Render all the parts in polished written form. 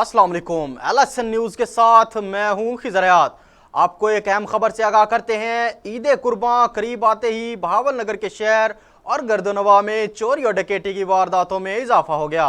अस्सलाम वालेकुम। LSN news के साथ मैं हूं खिजरयात। आपको एक अहम खबर से आगाह करते हैं। ईद कुर्बान करीब आते ही बहावलनगर के शहर और गर्दनवा में चोरी और डकैती की वारदातों में इजाफा हो गया।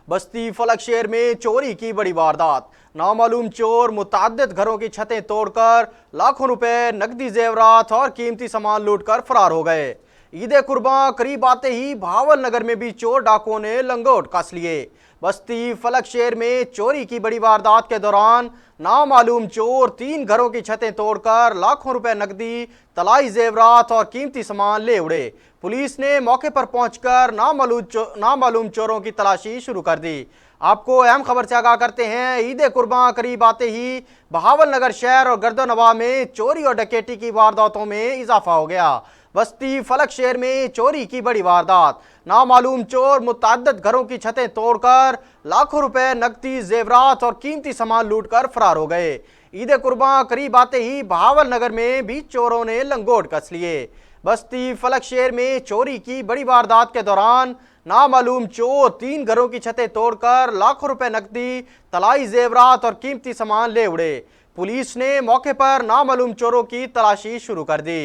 बस्ती फलक शहर में चोरी की बड़ी वारदात। नामालूम चोर मुतअद्दिद घरों की छतें तोड़कर लाखों रुपए, नकदी जेवरात और कीमती सामान लूटकर फरार हो गए। ईद कुर्बान करीब आते ही बहावलनगर में भी चोर डाकुओं ने लंगोट कस लिए। बस्ती फलक शहर में चोरी की बड़ी वारदात के दौरान नामालूम चोर 3 घरों की छतें तोड़कर लाखों रुपए नकदी, तलाई जेवरात और कीमती सामान ले उड़े। पुलिस ने मौके पर पहुंचकर नामालूम चोरों की तलाशी शुरू कर दी। आपको अहम खबर से आगाह करते हैं। ईद कुर्बान करीब आते ही बहावलनगर शहर और गर्दनवा में चोरी और डकैती की वारदातों में इजाफा हो गया। बस्ती फलक शहर में चोरी की बड़ी वारदात। नामालूम चोर मुतअद्दिद घरों की छतें तोड़कर लाखों रुपए, नकदी, जेवरात और कीमती सामान लूटकर फरार हो गए। ईद कुर्बान करीब आते ही बहावलनगर में भी चोरों ने लंगोट कस लिए। बस्ती फलक शहर में चोरी की बड़ी वारदात के दौरान नामालूम चोर 3 घरों की छतें तोड़कर लाखों रुपए नकदी, तलाई जेवरात और कीमती सामान ले उड़े। पुलिस ने मौके पर नामालूम चोरों की तलाशी शुरू कर दी।